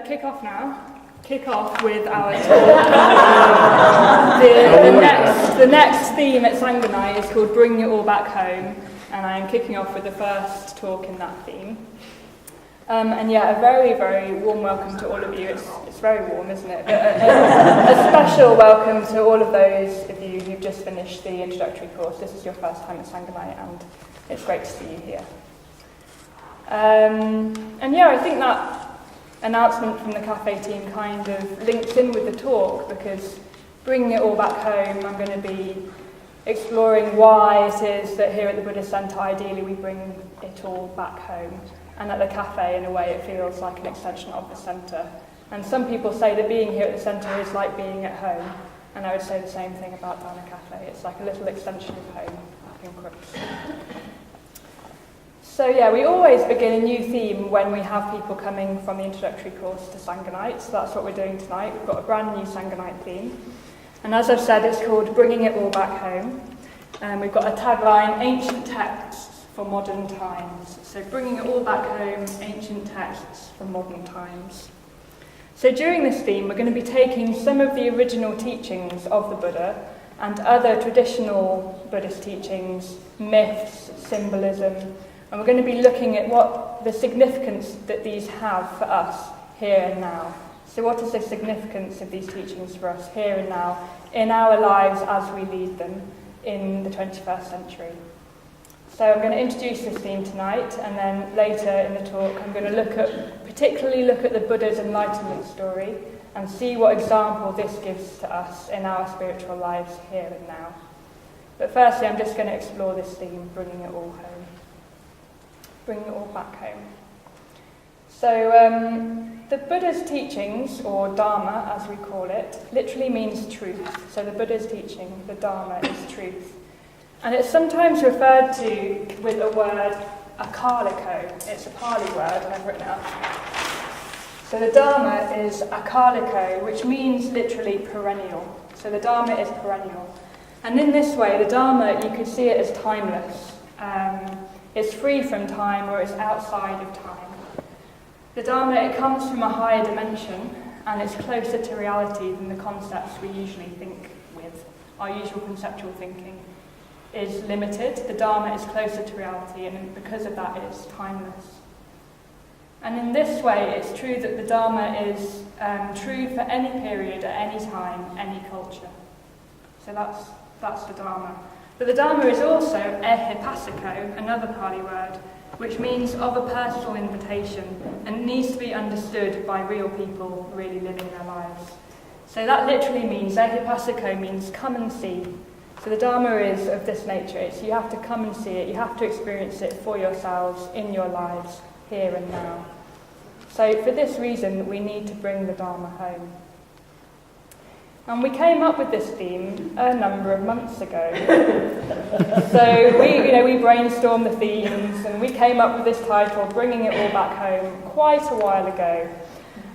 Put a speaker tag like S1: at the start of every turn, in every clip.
S1: Kick off with our talk. The next theme at Sangha night is called Bring It All Back Home, and I am kicking off with the first talk in that theme. A very, very warm welcome to all of you. It's very warm, isn't it? A special welcome to all of those of you who've just finished the introductory course. This is your first time at Sangha night, and it's great to see you here. I think that announcement from the cafe team kind of links in with the talk, because bringing it all back home, I'm going to be exploring why it is that here at the Buddhist Centre, ideally we bring it all back home. And at the cafe, in a way, it feels like an extension of the centre. And some people say that being here at the centre is like being at home. And I would say the same thing about Dana Cafe. It's like a little extension of home up in Crooks. So we always begin a new theme when we have people coming from the introductory course to Sangha night. So that's what we're doing tonight. We've got a brand new Sangha night theme. And as I've said, it's called Bringing It All Back Home. We've got a tagline, Ancient Texts for Modern Times. So bringing it all back home, ancient texts for modern times. So during this theme, we're going to be taking some of the original teachings of the Buddha and other traditional Buddhist teachings, myths, symbolism, and we're going to be looking at what the significance that these have for us here and now. So what is the significance of these teachings for us here and now, in our lives as we lead them in the 21st century? So I'm going to introduce this theme tonight, and then later in the talk I'm going to particularly look at the Buddha's enlightenment story and see what example this gives to us in our spiritual lives here and now. But firstly, I'm just going to explore this theme, bringing it all home. Bringing it all back home. So the Buddha's teachings, or Dharma as we call it, literally means truth. So the Buddha's teaching, the Dharma, is truth. And it's sometimes referred to with a word, akaliko. It's a Pali word, I've written it up. So the Dharma is akaliko, which means literally perennial. So the Dharma is perennial. And in this way, the Dharma, you could see it as timeless. It's free from time, or it's outside of time. The Dharma, it comes from a higher dimension, and it's closer to reality than the concepts we usually think with. Our usual conceptual thinking is limited. The Dharma is closer to reality, and because of that, it's timeless. And in this way, it's true that the Dharma is true for any period, at any time, any culture. So that's the Dharma. But the Dharma is also ehipasiko, another Pali word, which means of a personal invitation, and needs to be understood by real people really living their lives. So that literally means, ehipasiko means come and see. So the Dharma is of this nature. It's you have to come and see it, you have to experience it for yourselves in your lives, here and now. So for this reason, we need to bring the Dharma home. And we came up with this theme a number of months ago. So we brainstormed the themes, and we came up with this title, Bringing It All Back Home, quite a while ago.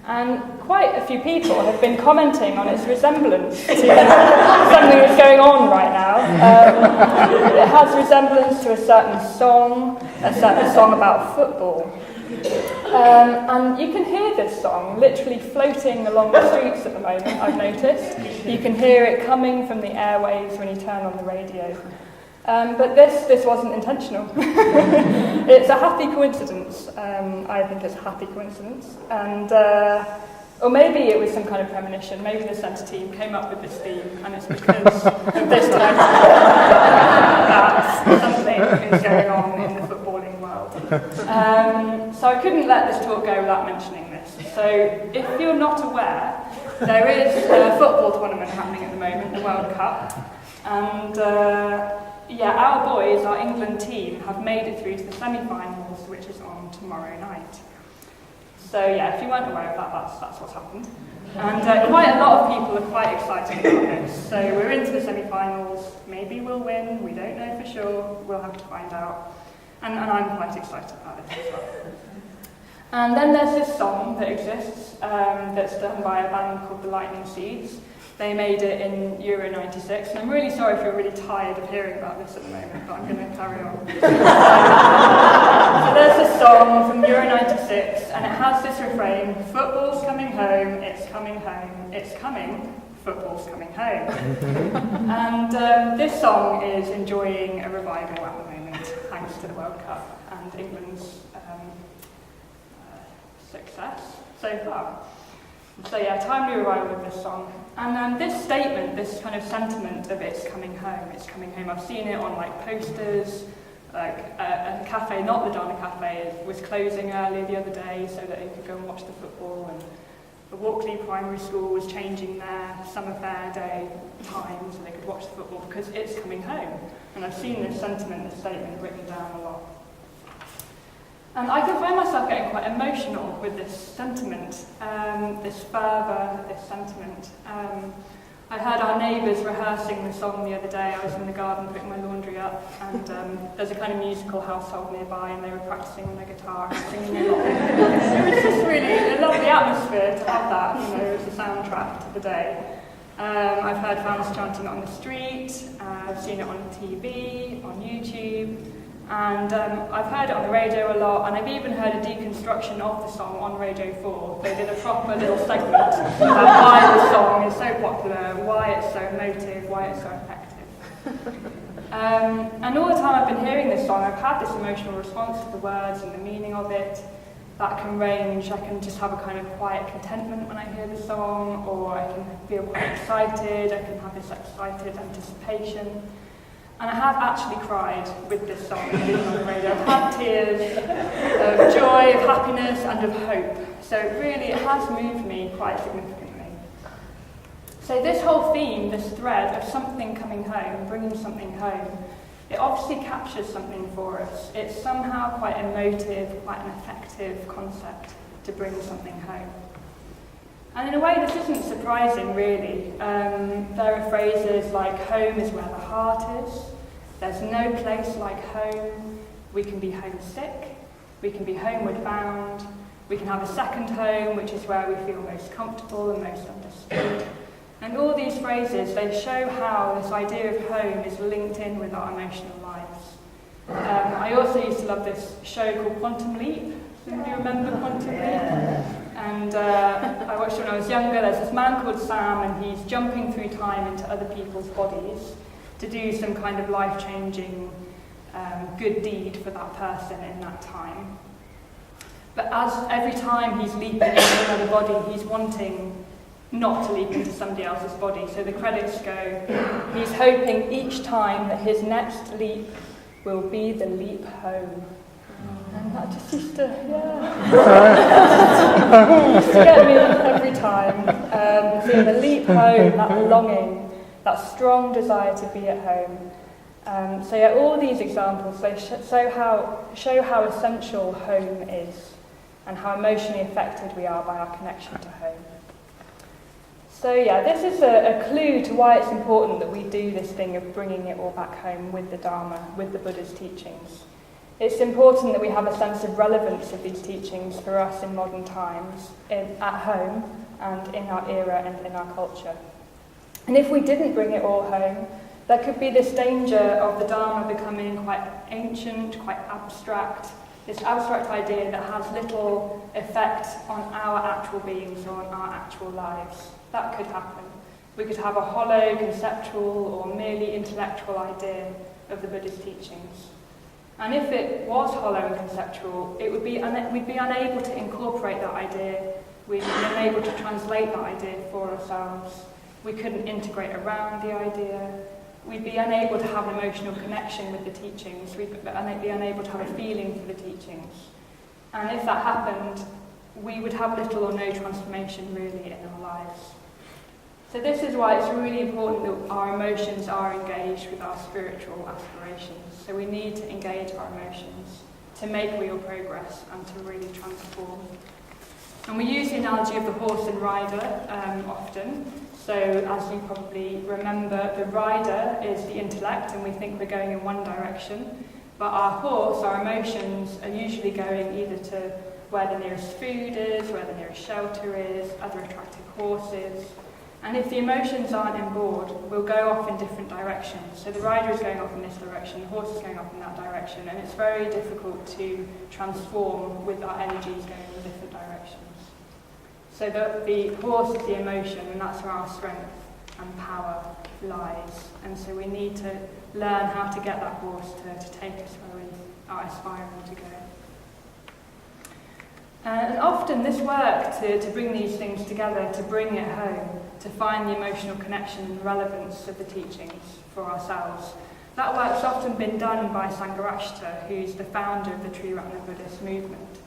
S1: And quite a few people have been commenting on its resemblance to something that's going on right now. It has resemblance to a certain song about football. And you can hear this song literally floating along the streets at the moment, I've noticed. You can hear it coming from the airwaves when you turn on the radio. But this wasn't intentional. It's a happy coincidence. I think it's a happy coincidence. And or maybe it was some kind of premonition. Maybe the centre team came up with this theme, and it's because of this time that something is going on in the footballing world. So I couldn't let this talk go without mentioning this. So if you're not aware, there is a football tournament happening at the moment, the World Cup. And our boys, our England team, have made it through to the semi-finals, which is on tomorrow night. So if you weren't aware of that, that's what's happened. And quite a lot of people are quite excited about this. So we're into the semi-finals. Maybe we'll win. We don't know for sure. We'll have to find out. And I'm quite excited about it as well. And then there's this song that exists that's done by a band called the Lightning Seeds. They made it in Euro 96, and I'm really sorry if you're really tired of hearing about this at the moment, but I'm going to carry on. So there's a song from Euro 96, and it has this refrain, football's coming home, it's coming home, it's coming, football's coming home. And this song is enjoying a revival at the moment, thanks to the World Cup and England's success so far. So yeah, timely revival with this song. And this statement, this kind of sentiment of it's coming home, I've seen it on like posters, like a cafe, not the Dharma Cafe, was closing early the other day so that you could go and watch the football, and the Walkley Primary School was changing their summer fair day time so they could watch the football because it's coming home. And I've seen this sentiment, this statement written down a lot. And I can find myself getting quite emotional with this sentiment, this fervour, this sentiment. I heard our neighbours rehearsing the song the other day. I was in the garden putting my laundry up, and there's a kind of musical household nearby, and they were practising on their guitar and singing along. It was just really a lovely atmosphere to have that, as a soundtrack to the day. I've heard fans chanting it on the street, I've seen it on TV, on YouTube. And I've heard it on the radio a lot, and I've even heard a deconstruction of the song on Radio 4. They did a proper little segment about why the song is so popular, why it's so emotive, why it's so effective. And all the time I've been hearing this song, I've had this emotional response to the words and the meaning of it. That can range. I can just have a kind of quiet contentment when I hear the song, or I can feel quite excited, I can have this excited anticipation. And I have actually cried with this song on the radio. I've had tears of joy, of happiness, and of hope. So it has moved me quite significantly. So this whole theme, this thread of something coming home, bringing something home, it obviously captures something for us. It's somehow quite emotive, quite an effective concept to bring something home. And in a way, this isn't surprising, really. There are phrases like, home is where the heart is, there's no place like home, we can be homesick, we can be homeward bound, we can have a second home, which is where we feel most comfortable and most understood. And all these phrases, they show how this idea of home is linked in with our emotional lives. I also used to love this show called Quantum Leap. Do you remember Quantum Leap? And I watched it when I was younger. There's this man called Sam, and he's jumping through time into other people's bodies to do some kind of life-changing good deed for that person in that time. But as every time he's leaping into another body, he's wanting not to leap into somebody else's body. So the credits go, he's hoping each time that his next leap will be the leap home. And that just used to, used to get me every time. So the leap home, that longing, that strong desire to be at home. All these examples, they show how essential home is and how emotionally affected we are by our connection to home. So this is a clue to why it's important that we do this thing of bringing it all back home with the Dharma, with the Buddha's teachings. It's important that we have a sense of relevance of these teachings for us in modern times, at home and in our era and in our culture. And if we didn't bring it all home, there could be this danger of the Dharma becoming quite ancient, quite abstract, this abstract idea that has little effect on our actual beings or on our actual lives. That could happen. We could have a hollow, conceptual, or merely intellectual idea of the Buddhist teachings. And if it was hollow and conceptual, we'd be unable to incorporate that idea. We'd be unable to translate that idea for ourselves. We couldn't integrate around the idea. We'd be unable to have an emotional connection with the teachings. We'd be unable to have a feeling for the teachings. And if that happened, we would have little or no transformation really in our lives. So this is why it's really important that our emotions are engaged with our spiritual aspirations. So we need to engage our emotions to make real progress and to really transform. And we use the analogy of the horse and rider often. So as you probably remember, the rider is the intellect and we think we're going in one direction. But our horse, our emotions, are usually going either to where the nearest food is, where the nearest shelter is, other attractive horses. And if the emotions aren't on board, we'll go off in different directions. So the rider is going off in this direction, the horse is going off in that direction, and it's very difficult to transform with our energies going in different directions. So the horse is the emotion, and that's where our strength and power lies. And so we need to learn how to get that horse to take us where we are aspiring to go. And often this work to bring these things together, to bring it home, to find the emotional connection and relevance of the teachings for ourselves, that work's often been done by Sangha, who's the founder of the Triratna Buddhist movement.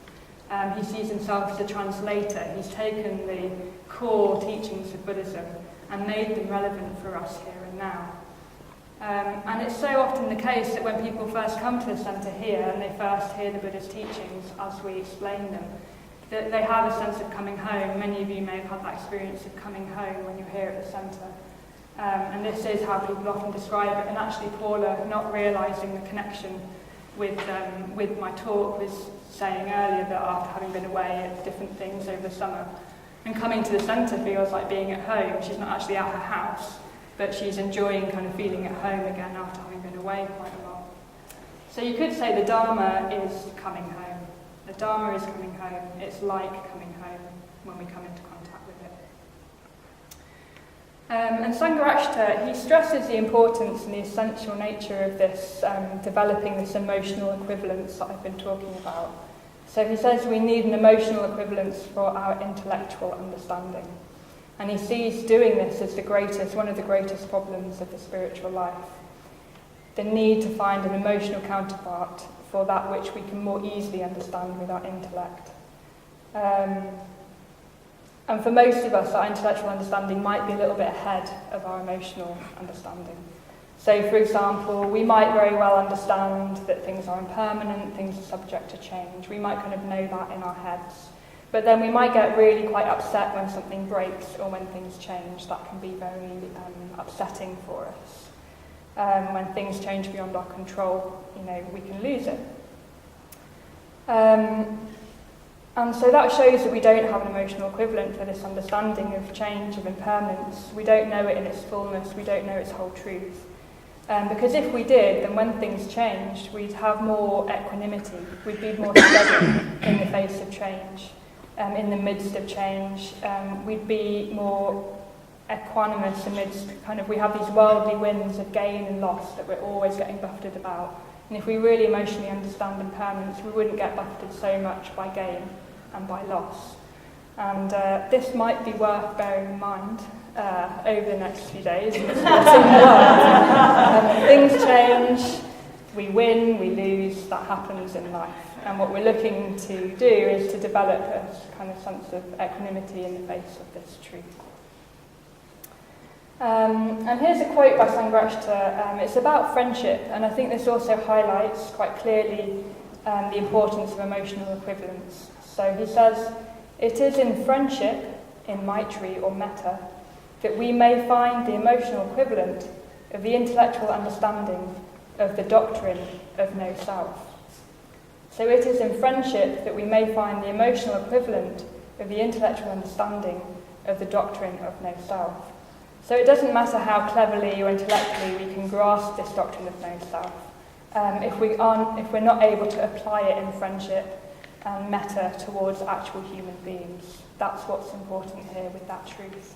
S1: He sees himself as a translator. He's taken the core teachings of Buddhism and made them relevant for us here and now. And it's so often the case that when people first come to the centre here and they first hear the Buddhist teachings as we explain them, that they have a sense of coming home. Many of you may have had that experience of coming home when you're here at the centre. And this is how people often describe it. And actually Paula, not realising the connection with my talk, was saying earlier that after having been away at different things over the summer, and coming to the centre feels like being at home. She's not actually at her house, but she's enjoying kind of feeling at home again after having been away quite a lot. So you could say the Dharma is coming home. The Dharma is coming home. It's like coming home when we come into contact with it. And Sangha, he stresses the importance and the essential nature of this, developing this emotional equivalence that I've been talking about. So he says we need an emotional equivalence for our intellectual understanding. And he sees doing this as one of the greatest problems of the spiritual life. The need to find an emotional counterpart for that which we can more easily understand with our intellect. And for most of us, our intellectual understanding might be a little bit ahead of our emotional understanding. So, for example, we might very well understand that things are impermanent, things are subject to change. We might kind of know that in our heads. But then we might get really quite upset when something breaks or when things change. That can be very upsetting for us. When things change beyond our control, we can lose it. And so that shows that we don't have an emotional equivalent for this understanding of change, of impermanence. We don't know it in its fullness. We don't know its whole truth. Because if we did, then when things changed, we'd have more equanimity. We'd be more steady in the face of change. In the midst of change, we'd be more equanimous amidst we have these worldly winds of gain and loss that we're always getting buffeted about. And if we really emotionally understand impermanence, we wouldn't get buffeted so much by gain and by loss. And this might be worth bearing in mind over the next few days in this world. Things change, we win, we lose, that happens in life. And what we're looking to do is to develop a kind of sense of equanimity in the face of this truth. And here's a quote by Sangha. It's about friendship, and I think this also highlights quite clearly the importance of emotional equivalence. So he says, "It is in friendship, in Maitri or Metta, that we may find the emotional equivalent of the intellectual understanding of the doctrine of no self." So it is in friendship that we may find the emotional equivalent of the intellectual understanding of the doctrine of no self. So it doesn't matter how cleverly or intellectually we can grasp this doctrine of no self. If we're not able to apply it in friendship and metta towards actual human beings, that's what's important here with that truth.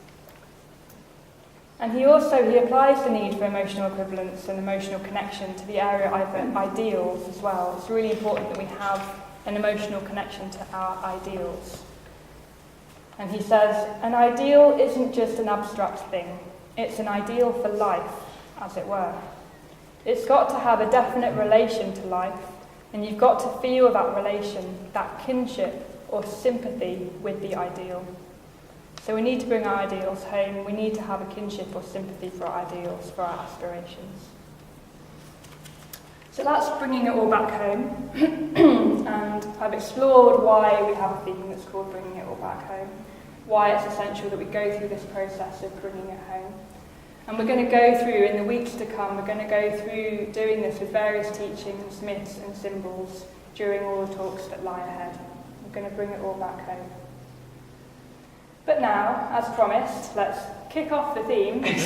S1: And he applies the need for emotional equivalence and emotional connection to the area of ideals as well. It's really important that we have an emotional connection to our ideals. And he says, an ideal isn't just an abstract thing. It's an ideal for life, as it were. It's got to have a definite relation to life, and you've got to feel that relation, that kinship or sympathy with the ideal. So we need to bring our ideals home. We need to have a kinship or sympathy for our ideals, for our aspirations. So that's bringing it all back home. And I've explored why we have a theme that's called Bringing It All Back Home, why it's essential that we go through this process of bringing it home. And we're going to go through, in the weeks to come, we're going to go through doing this with various teachings, myths and symbols during all the talks that lie ahead. We're going to bring it all back home. But now, as promised, let's kick off the theme. We're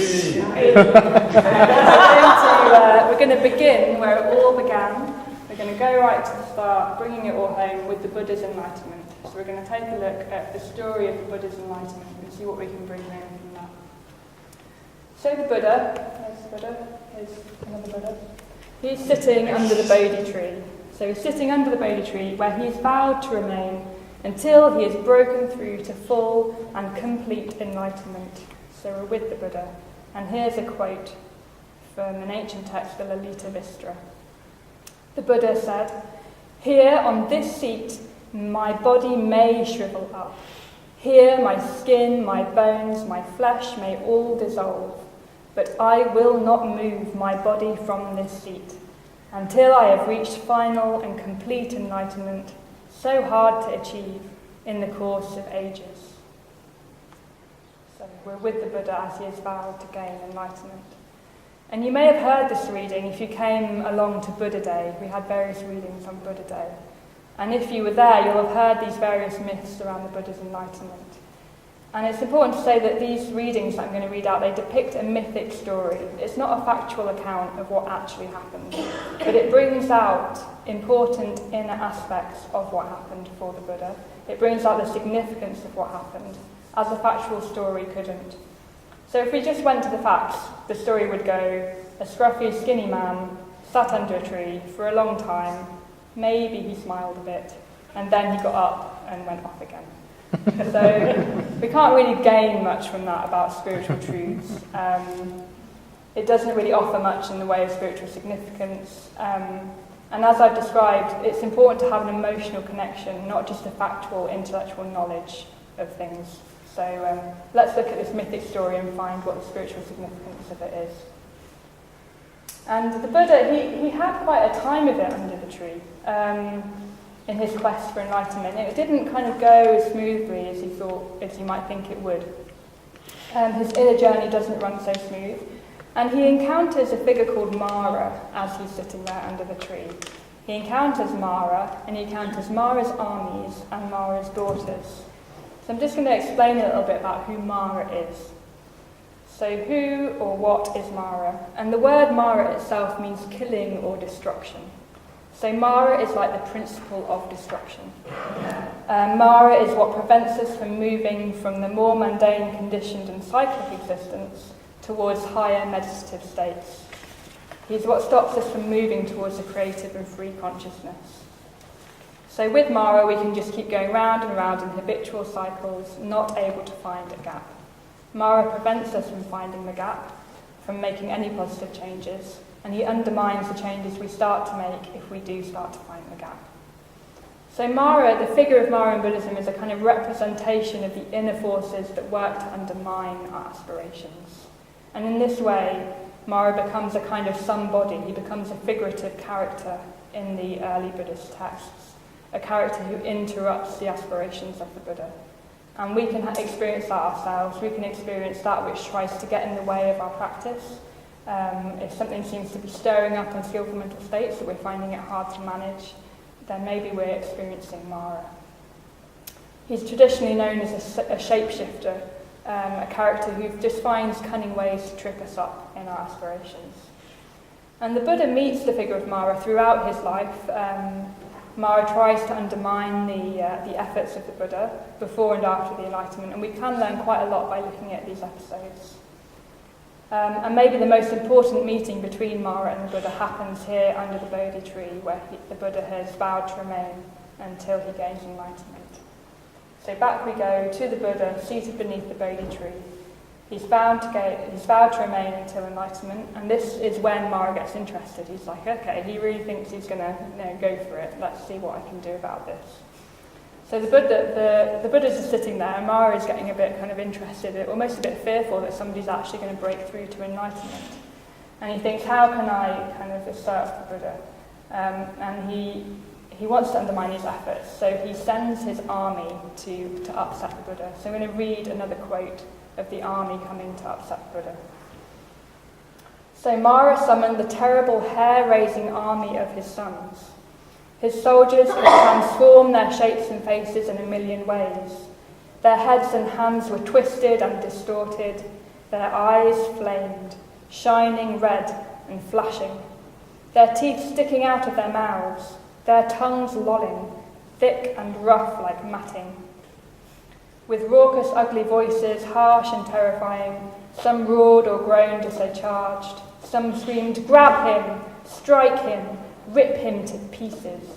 S1: going to begin where it all began. We're going to go right to the start, bringing it all home with the Buddha's enlightenment. So we're going to take a look at the story of the Buddha's enlightenment and see what we can bring home from that. So the Buddha, there's the Buddha, here's another Buddha. He's sitting under the Bodhi tree. So he's sitting under the Bodhi tree where he has vowed to remain until he has broken through to full and complete enlightenment. So we're with the Buddha. And here's a quote from an ancient text, the Lalita Vistra. The Buddha said, "Here on this seat my body may shrivel up. Here my skin, my bones, my flesh may all dissolve. But I will not move my body from this seat until I have reached final and complete enlightenment, so hard to achieve in the course of ages." So we're with the Buddha as he has vowed to gain enlightenment. And you may have heard this reading if you came along to Buddha Day. We had various readings on Buddha Day. And if you were there, you'll have heard these various myths around the Buddha's enlightenment. And it's important to say that these readings that I'm going to read out, they depict a mythic story. It's not a factual account of what actually happened, but it brings out important inner aspects of what happened for the Buddha. It brings out the significance of what happened, as a factual story couldn't. So if we just went to the facts, the story would go, a scruffy, skinny man sat under a tree for a long time. Maybe he smiled a bit, and then he got up and went off again. So we can't really gain much from that about spiritual truths. It doesn't really offer much in the way of spiritual significance. And as I've described, it's important to have an emotional connection, not just a factual, intellectual knowledge of things. So let's look at this mythic story and find what the spiritual significance of it is. And the Buddha, he had quite a time of it under the tree. In his quest for enlightenment. It didn't kind of go as smoothly as you might think it would. His inner journey doesn't run so smooth. And he encounters a figure called Mara as he's sitting there under the tree. He encounters Mara, and he encounters Mara's armies and Mara's daughters. So I'm just going to explain a little bit about who Mara is. So who or what is Mara? And the word Mara itself means killing or destruction. So Mara is like the principle of destruction. Mara is what prevents us from moving from the more mundane, conditioned and cyclic existence towards higher meditative states. He's what stops us from moving towards a creative and free consciousness. So with Mara, we can just keep going round and round in habitual cycles, not able to find a gap. Mara prevents us from finding the gap, from making any positive changes, and he undermines the changes we start to make if we do start to find the gap. So Mara, the figure of Mara in Buddhism, is a kind of representation of the inner forces that work to undermine our aspirations. And in this way, Mara becomes a kind of somebody. He becomes a figurative character in the early Buddhist texts, a character who interrupts the aspirations of the Buddha. And we can experience that ourselves. We can experience that which tries to get in the way of our practice. If something seems to be stirring up unskillful mental states that we're finding it hard to manage, then maybe we're experiencing Mara. He's traditionally known as a shapeshifter, a character who just finds cunning ways to trip us up in our aspirations. And the Buddha meets the figure of Mara throughout his life. Mara tries to undermine the efforts of the Buddha before and after the Enlightenment, and we can learn quite a lot by looking at these episodes. And maybe the most important meeting between Mara and the Buddha happens here under the Bodhi tree, where the Buddha has vowed to remain until he gains enlightenment. So back we go to the Buddha, seated beneath the Bodhi tree. He's vowed to remain until enlightenment, and this is when Mara gets interested. He's like, okay, he really thinks he's going to go for it. Let's see what I can do about this. So the Buddha's just sitting there, and Mara is getting a bit kind of interested, almost a bit fearful that somebody's actually going to break through to enlightenment. And he thinks, how can I kind of assert the Buddha? And he wants to undermine his efforts, so he sends his army to upset the Buddha. So I'm going to read another quote of the army coming to upset the Buddha. So Mara summoned the terrible hair-raising army of his sons. His soldiers could transform their shapes and faces in a million ways. Their heads and hands were twisted and distorted, their eyes flamed, shining red and flashing, their teeth sticking out of their mouths, their tongues lolling, thick and rough like matting. With raucous, ugly voices, harsh and terrifying, some roared or groaned as they charged, some screamed, "Grab him! Strike him! Rip him to pieces!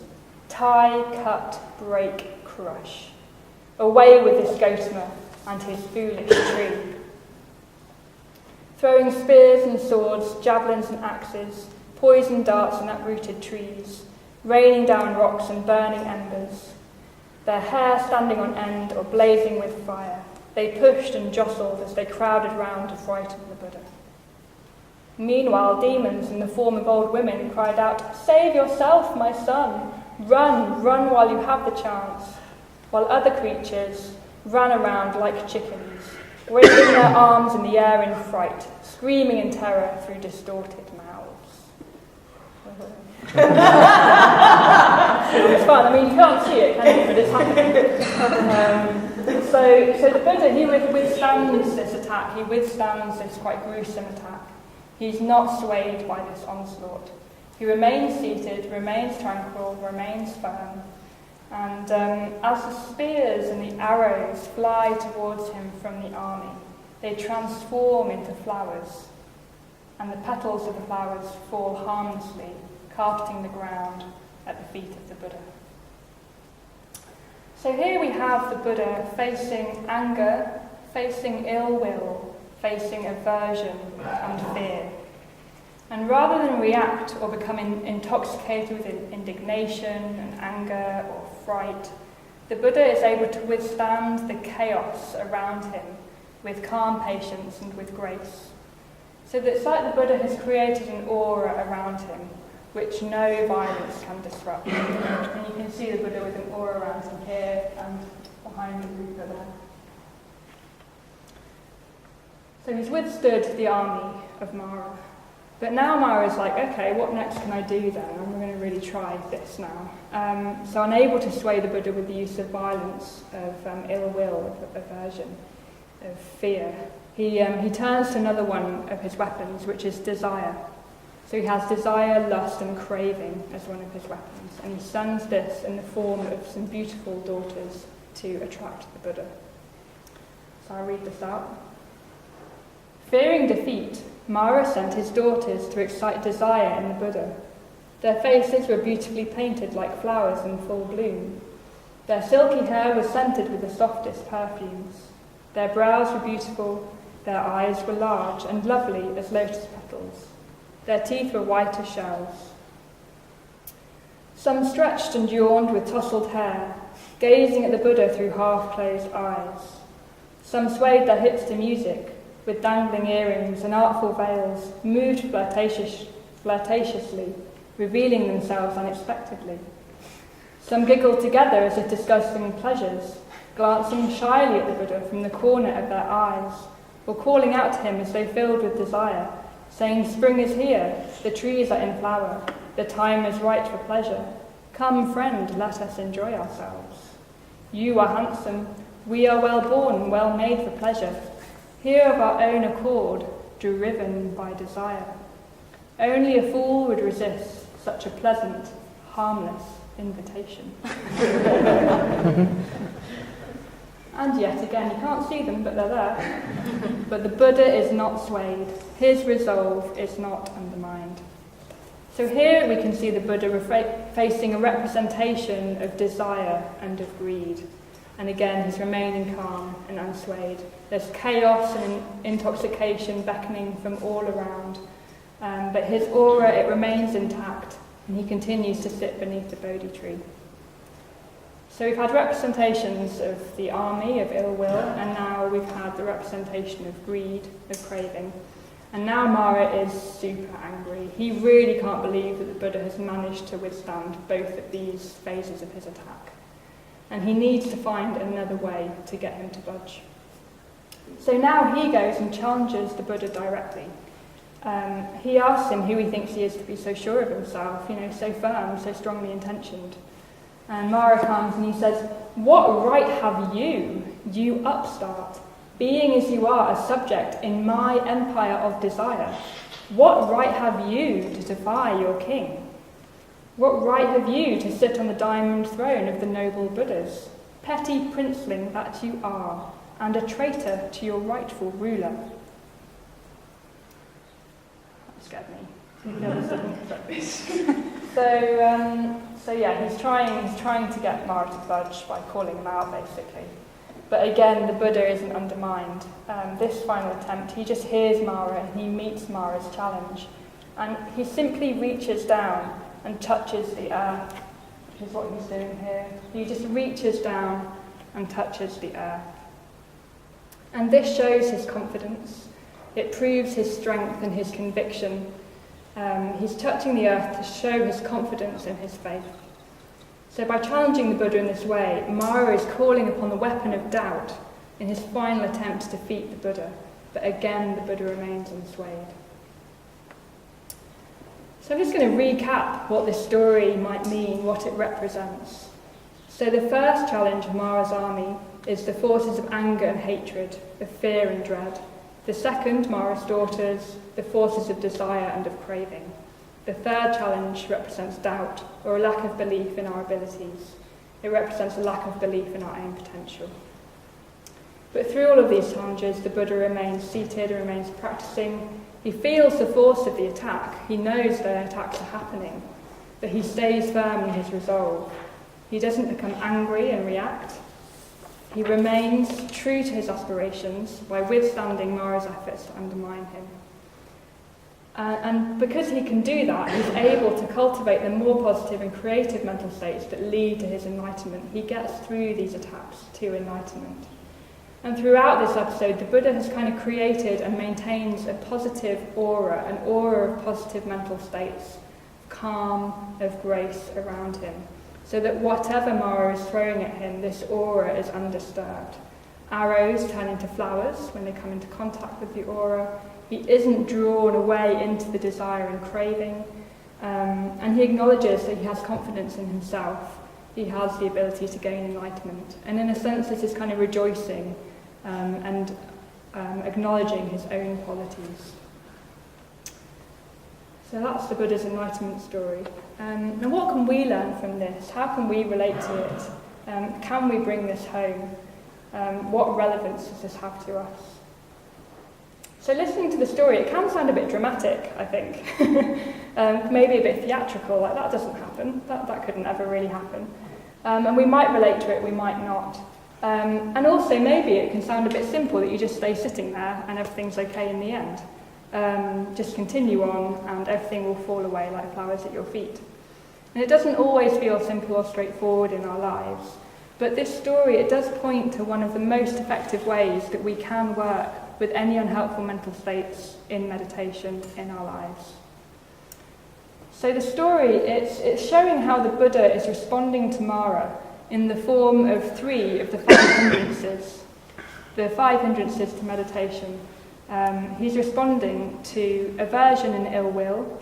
S1: Tie, cut, break, crush! Away with this Gotama and his foolish tree!" Throwing spears and swords, javelins and axes, poisoned darts and uprooted trees, raining down rocks and burning embers, their hair standing on end or blazing with fire, they pushed and jostled as they crowded round to frighten the Buddha. Meanwhile, demons in the form of old women cried out, "Save yourself, my son! Run, run while you have the chance!" While other creatures ran around like chickens, waving their arms in the air in fright, screaming in terror through distorted mouths. It's fun. I mean, you can't see it, can you? But it's happening. So the Buddha, he withstands this attack. He withstands this quite gruesome attack. He's not swayed by this onslaught. He remains seated, remains tranquil, remains firm. And as the spears and the arrows fly towards him from the army, they transform into flowers, and the petals of the flowers fall harmlessly, carpeting the ground at the feet of the Buddha. So here we have the Buddha facing anger, facing ill will, facing aversion and fear. And rather than react or become intoxicated with indignation and anger or fright, the Buddha is able to withstand the chaos around him with calm patience and with grace. So that it's like the Buddha has created an aura around him which no violence can disrupt. And you can see the Buddha with an aura around him here and behind the Rupa there. So he's withstood the army of Mara. But now Mara's like, okay, what next can I do then? I'm going to really try this now. So unable to sway the Buddha with the use of violence, of ill will, of aversion, of fear, he turns to another one of his weapons, which is desire. So he has desire, lust and craving as one of his weapons, and he sends this in the form of some beautiful daughters to attract the Buddha. So I'll read this out. Fearing defeat, Mara sent his daughters to excite desire in the Buddha. Their faces were beautifully painted like flowers in full bloom. Their silky hair was scented with the softest perfumes. Their brows were beautiful, their eyes were large and lovely as lotus petals. Their teeth were white as shells. Some stretched and yawned with tousled hair, gazing at the Buddha through half-closed eyes. Some swayed their hips to music, with dangling earrings and artful veils, moved flirtatiously, revealing themselves unexpectedly. Some giggled together as if discussing pleasures, glancing shyly at the Buddha from the corner of their eyes, or calling out to him as they filled with desire, saying, "Spring is here, the trees are in flower, the time is right for pleasure. Come, friend, let us enjoy ourselves. You are handsome, we are well born, well made for pleasure. Here of our own accord, driven by desire. Only a fool would resist such a pleasant, harmless invitation." And yet again, you can't see them, but they're there. But the Buddha is not swayed. His resolve is not undermined. So here we can see the Buddha facing a representation of desire and of greed. And again, he's remaining calm and unswayed. There's chaos and intoxication beckoning from all around. But his aura, it remains intact, and he continues to sit beneath the Bodhi tree. So we've had representations of the army, of ill will, and now we've had the representation of greed, of craving. And now Mara is super angry. He really can't believe that the Buddha has managed to withstand both of these phases of his attack. And he needs to find another way to get him to budge. So now he goes and challenges the Buddha directly. He asks him who he thinks he is to be so sure of himself, so firm, so strongly intentioned. And Mara comes and he says, "What right have you, you upstart, being as you are a subject in my empire of desire. What right have you to defy your king? What right have you to sit on the diamond throne of the noble Buddhas? Petty princeling that you are, and a traitor to your rightful ruler. That scared me. So he's trying to get Mara to budge by calling him out, basically. But again, the Buddha isn't undermined. This final attempt, he just hears Mara and he meets Mara's challenge. And he simply reaches down and touches the earth, which is what he's doing here. He just reaches down and touches the earth. And this shows his confidence. It proves his strength and his conviction. He's touching the earth to show his confidence in his faith. So by challenging the Buddha in this way, Mara is calling upon the weapon of doubt in his final attempt to defeat the Buddha. But again, the Buddha remains unswayed. So I'm just going to recap what this story might mean, what it represents. So the first challenge of Mara's army is the forces of anger and hatred, of fear and dread. The second, Mara's daughters, the forces of desire and of craving. The third challenge represents doubt, or a lack of belief in our abilities. It represents a lack of belief in our own potential. But through all of these challenges, the Buddha remains seated and remains practicing. He feels the force of the attack. He knows the attacks are happening, but he stays firm in his resolve. He doesn't become angry and react. He remains true to his aspirations by withstanding Mara's efforts to undermine him. And because he can do that, he's able to cultivate the more positive and creative mental states that lead to his enlightenment. He gets through these attacks to enlightenment. And throughout this episode, the Buddha has kind of created and maintains a positive aura, an aura of positive mental states, calm, of grace around him, so that whatever Mara is throwing at him, this aura is undisturbed. Arrows turn into flowers when they come into contact with the aura. He isn't drawn away into the desire and craving, and he acknowledges that he has confidence in himself. He has the ability to gain enlightenment. And in a sense, this is kind of rejoicing and acknowledging his own qualities. So that's the Buddha's enlightenment story. And what can we learn from this? How can we relate to it? Can we bring this home? What relevance does this have to us? So listening to the story, it can sound a bit dramatic, I think. Maybe a bit theatrical, like that doesn't happen. That couldn't ever really happen. And we might relate to it, we might not. And also maybe it can sound a bit simple that you just stay sitting there and everything's okay in the end. Just continue on and everything will fall away like flowers at your feet. And it doesn't always feel simple or straightforward in our lives. But this story, it does point to one of the most effective ways that we can work with any unhelpful mental states in meditation in our lives. So the story, it's showing how the Buddha is responding to Mara in the form of 3 of the 5 hindrances. The 5 hindrances to meditation. He's responding to aversion and ill will.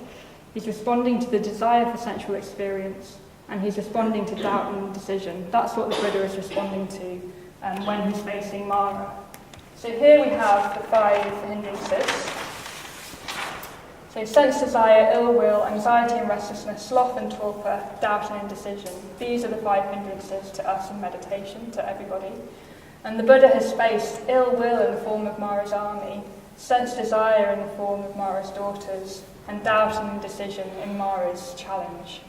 S1: He's responding to the desire for sensual experience. And he's responding to doubt and indecision. That's what the Buddha is responding to when he's facing Mara. So here we have the 5 hindrances. So sense desire, ill will, anxiety and restlessness, sloth and torpor, doubt and indecision. These are the 5 hindrances to us in meditation, to everybody. And the Buddha has faced ill will in the form of Mara's army, sense desire in the form of Mara's daughters, and doubt and indecision in Mara's challenge.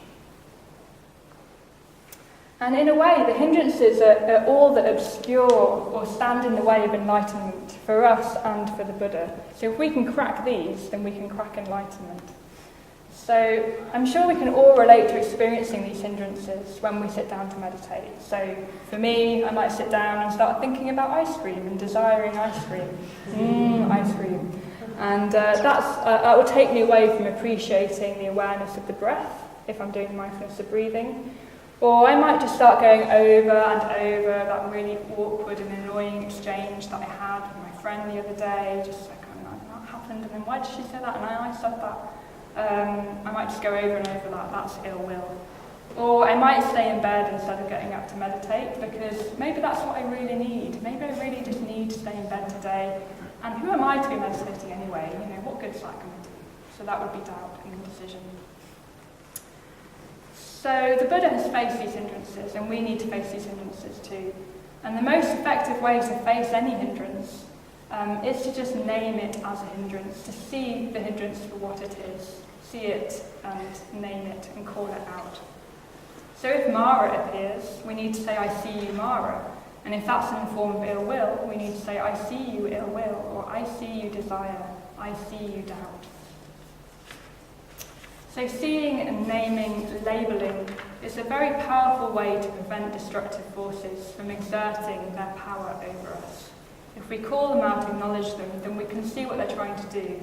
S1: And in a way, the hindrances are all that obscure or stand in the way of enlightenment for us and for the Buddha. So if we can crack these, then we can crack enlightenment. So I'm sure we can all relate to experiencing these hindrances when we sit down to meditate. So for me, I might sit down and start thinking about ice cream and desiring ice cream. Ice cream. And that will take me away from appreciating the awareness of the breath if I'm doing mindfulness of breathing. Or I might just start going over and over that really awkward and annoying exchange that I had with my friend the other day, just like, that happened, and then why did she say that, and I said that. I might just go over and over that, that's ill will. Or I might stay in bed instead of getting up to meditate, because maybe that's what I really need. Maybe I really just need to stay in bed today. And who am I to be meditating anyway? What good's that going to do? So that would be doubt and indecision. So the Buddha has faced these hindrances, and we need to face these hindrances too. And the most effective way to face any hindrance is to just name it as a hindrance, to see the hindrance for what it is, see it and name it and call it out. So if Mara appears, we need to say, I see you, Mara. And if that's in the form of ill will, we need to say, I see you, ill will, or I see you, desire, I see you, doubt. So seeing and naming, labelling is a very powerful way to prevent destructive forces from exerting their power over us. If we call them out, acknowledge them, then we can see what they're trying to do.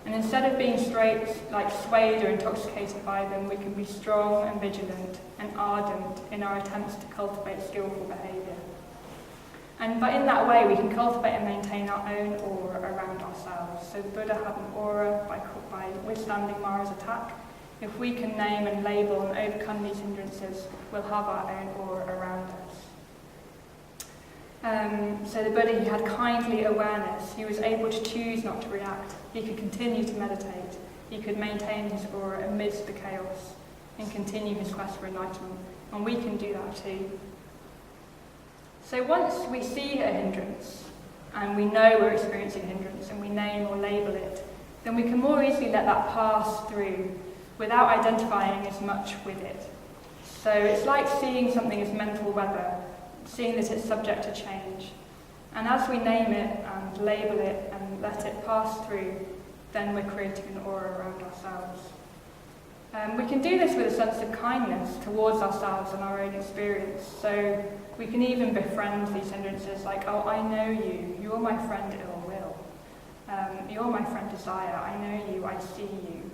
S1: And instead of being swayed or intoxicated by them, we can be strong and vigilant and ardent in our attempts to cultivate skillful behaviour. And in that way, we can cultivate and maintain our own aura around ourselves. So the Buddha had an aura by withstanding Mara's attack. If we can name and label and overcome these hindrances, we'll have our own aura around us. So the Buddha, he had kindly awareness. He was able to choose not to react. He could continue to meditate. He could maintain his aura amidst the chaos and continue his quest for enlightenment. And we can do that too. So once we see a hindrance, and we know we're experiencing a hindrance, and we name or label it, then we can more easily let that pass through without identifying as much with it. So it's like seeing something as mental weather, seeing that it's subject to change. And as we name it and label it and let it pass through, then we're creating an aura around ourselves. We can do this with a sense of kindness towards ourselves and our own experience. So we can even befriend these hindrances like, oh, I know you, you're my friend ill will. You're my friend desire, I know you, I see you.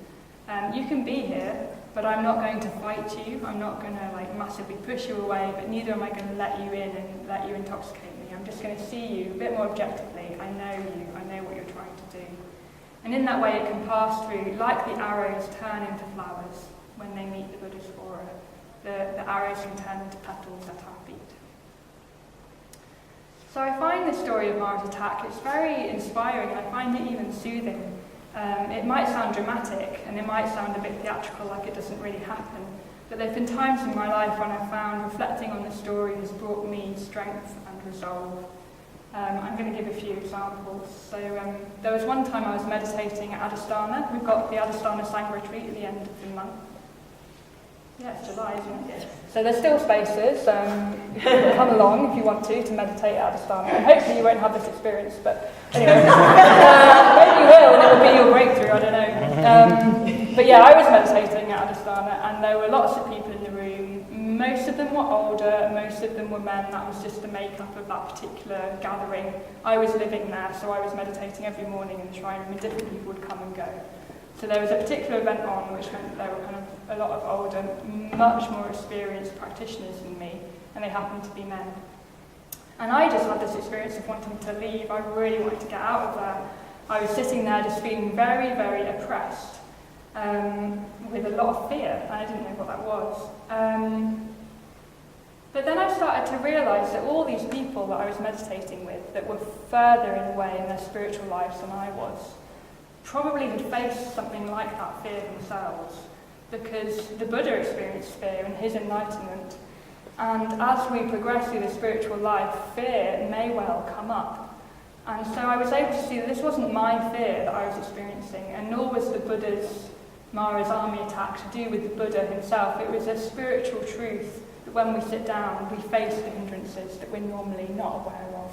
S1: You can be here, but I'm not going to fight you, I'm not going to massively push you away, but neither am I going to let you in and let you intoxicate me. I'm just going to see you a bit more objectively. I know you, I know what you're trying to do. And in that way it can pass through, like the arrows turn into flowers when they meet the Buddha's aura. The arrows can turn into petals at our feet. So I find this story of Mara's attack, it's very inspiring, and I find it even soothing. It might sound dramatic, and it might sound a bit theatrical, like it doesn't really happen, but there have been times in my life when I've found reflecting on the story has brought me strength and resolve. I'm going to give a few examples. So there was one time I was meditating at Adhisthana. We've got the Adhisthana Sangha retreat at the end of the month. Yeah, it's July, isn't it? So there's still spaces. You can come along if you want to meditate at Adhisthana. And hopefully you won't have this experience, but anyway. Maybe you will, and it will be your breakthrough, I don't know. But yeah, I was meditating at Adhisthana, and there were lots of people in the room. Most of them were older, most of them were men. That was just the makeup of that particular gathering. I was living there, so I was meditating every morning in the shrine room, and different people would come and go. So there was a particular event on, which meant that there were kind of a lot of older, much more experienced practitioners than me, and they happened to be men. And I just had this experience of wanting to leave. I really wanted to get out of there. I was sitting there just feeling very, very oppressed, with a lot of fear, and I didn't know what that was. But then I started to realise that all these people that I was meditating with, that were further in a way in their spiritual lives than I was, probably had faced something like that fear themselves, because the Buddha experienced fear in his enlightenment, and as we progress through the spiritual life, fear may well come up. And so I was able to see that this wasn't my fear that I was experiencing, and nor was the Buddha's, Mara's army attack to do with the Buddha himself. It was a spiritual truth that when we sit down, we face the hindrances that we're normally not aware of.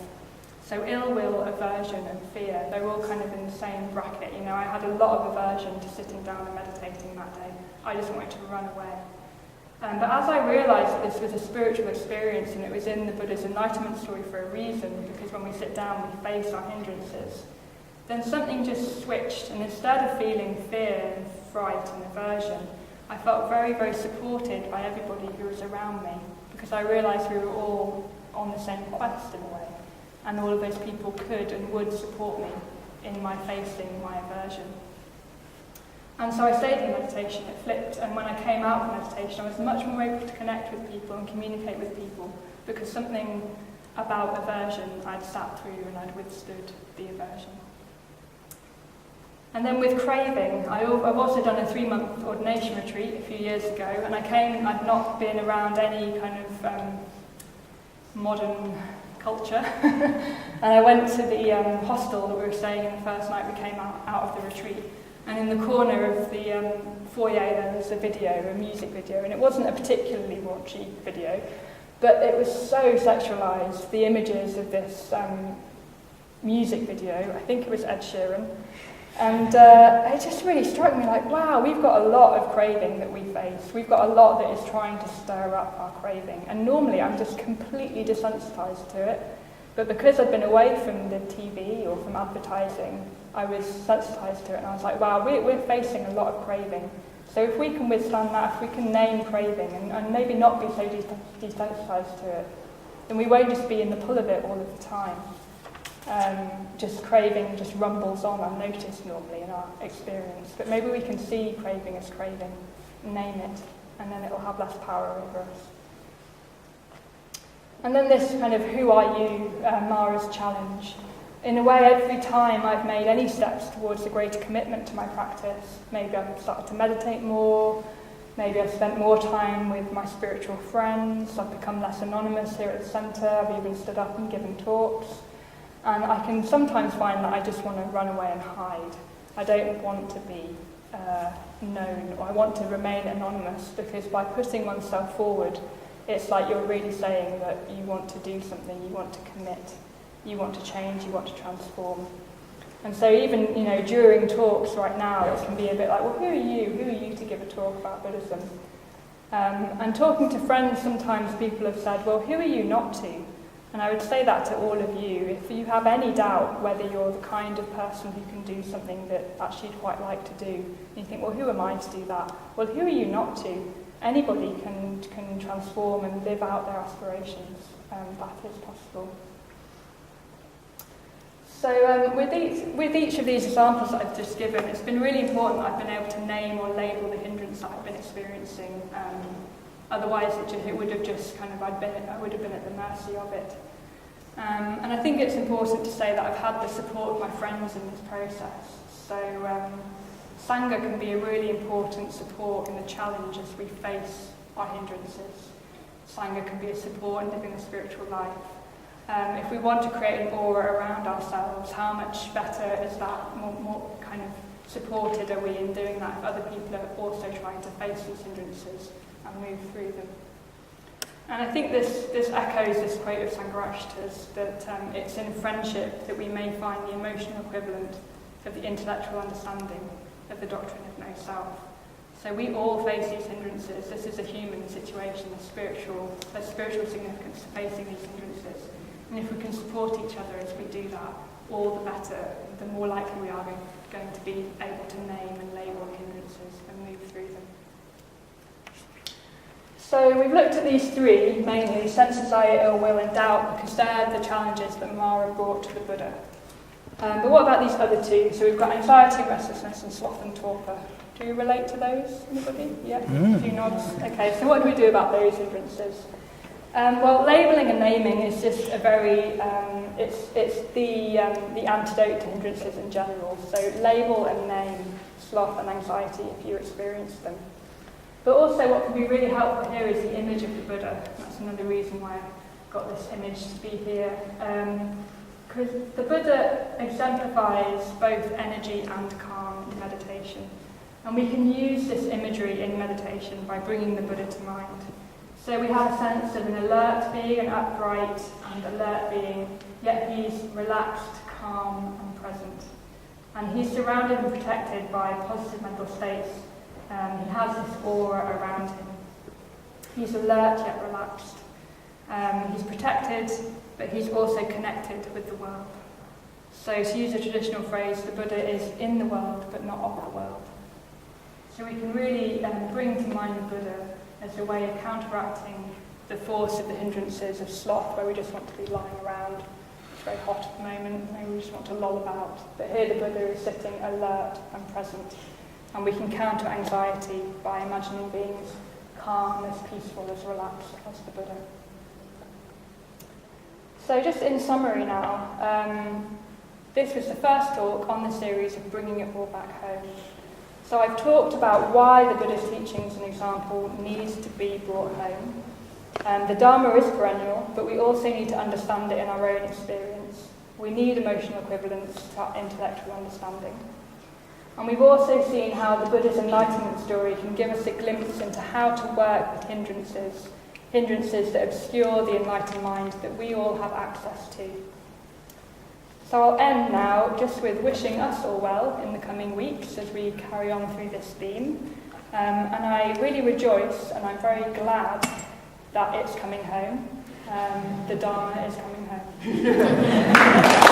S1: So ill will, aversion and fear, they're all kind of in the same bracket. I had a lot of aversion to sitting down and meditating that day. I just wanted to run away. But as I realised that this was a spiritual experience and it was in the Buddha's enlightenment story for a reason, because when we sit down we face our hindrances, then something just switched, and instead of feeling fear and fright and aversion, I felt very, very supported by everybody who was around me, because I realised we were all on the same quest in a way, and all of those people could and would support me in my facing my aversion. And so I stayed in meditation, it flipped, and when I came out of meditation, I was much more able to connect with people and communicate with people, because something about aversion I'd sat through and I'd withstood the aversion. And then with craving, I've also done a 3-month ordination retreat a few years ago, and I'd not been around any kind of modern culture, and I went to the hostel that we were staying in the first night we came out of the retreat, and in the corner of the foyer there was a music video, and it wasn't a particularly raunchy video, but it was so sexualised, the images of this music video, I think it was Ed Sheeran, and it just really struck me like, wow, we've got a lot of craving that we face. We've got a lot that is trying to stir up our craving. And normally I'm just completely desensitised to it. But because I've been away from the TV or from advertising, I was sensitised to it. And I was like, wow, we're facing a lot of craving. So if we can withstand that, if we can name craving and maybe not be so desensitised to it, then we won't just be in the pull of it all of the time. Just craving just rumbles on unnoticed normally in our experience, but maybe we can see craving as craving, name it, and then it will have less power over us. And then this kind of who are you, Mara's challenge. In a way, every time I've made any steps towards a greater commitment to my practice, maybe I've started to meditate more, maybe I've spent more time with my spiritual friends, I've become less anonymous here at the centre, I've even stood up and given talks. And I can sometimes find that I just want to run away and hide. I don't want to be known, or I want to remain anonymous, because by putting oneself forward, it's like you're really saying that you want to do something, you want to commit, you want to change, you want to transform. And so even, during talks right now, it can be a bit like, well, who are you? Who are you to give a talk about Buddhism? And talking to friends, sometimes people have said, well, who are you not to? And I would say that to all of you. If you have any doubt whether you're the kind of person who can do something that actually you'd quite like to do, and you think, well, who am I to do that? Well, who are you not to? Anybody can transform and live out their aspirations. That is possible. So with each of these examples that I've just given, it's been really important that I've been able to name or label the hindrance that I've been experiencing. Otherwise, it would have just I would have been at the mercy of it. And I think it's important to say that I've had the support of my friends in this process. So Sangha can be a really important support in the challenge as we face our hindrances. Sangha can be a support in living a spiritual life. If we want to create an aura around ourselves, how much better is that? More kind of supported are we in doing that if other people are also trying to face these hindrances and move through them? And I think this echoes this quote of Sangharashta's, that it's in friendship that we may find the emotional equivalent of the intellectual understanding of the doctrine of no self. So we all face these hindrances. This is a human situation, a spiritual significance to facing these hindrances. And if we can support each other as we do that, all the better, the more likely we are going to be able to name and label hindrances and move through them. So we've looked at these three, mainly sense desire, ill will and doubt, because they're the challenges that Mara brought to the Buddha. But what about these other two? So we've got anxiety, restlessness and sloth and torpor. Do you relate to those, anybody? Yeah? A few nods. Okay, so what do we do about those hindrances? Well, labelling and naming is just a very, it's the antidote to hindrances in general. So label and name sloth and anxiety if you experience them. But also what can be really helpful here is the image of the Buddha. That's another reason why I got this image to be here. Because the Buddha exemplifies both energy and calm in meditation. And we can use this imagery in meditation by bringing the Buddha to mind. So we have a sense of an alert being, an upright and alert being, yet he's relaxed, calm and present. And he's surrounded and protected by positive mental states. He has this aura around him. He's alert yet relaxed. He's protected, but he's also connected with the world. So to use a traditional phrase, the Buddha is in the world, but not of the world. So we can really bring to mind the Buddha as a way of counteracting the force of the hindrances of sloth, where we just want to be lying around. It's very hot at the moment, maybe we just want to loll about. But here the Buddha is sitting alert and present. and we can counter anxiety by imagining being as calm, as peaceful, as relaxed as the Buddha. So just in summary now, this was the first talk on the series of bringing it all back home. So I've talked about why the Buddha's teachings and example needs to be brought home. The Dharma is perennial, but we also need to understand it in our own experience. We need emotional equivalence to our intellectual understanding. And we've also seen how the Buddha's enlightenment story can give us a glimpse into how to work with hindrances that obscure the enlightened mind that we all have access to. So I'll end now just with wishing us all well in the coming weeks as we carry on through this theme. And I really rejoice, and I'm very glad that it's coming home. The Dharma is coming home.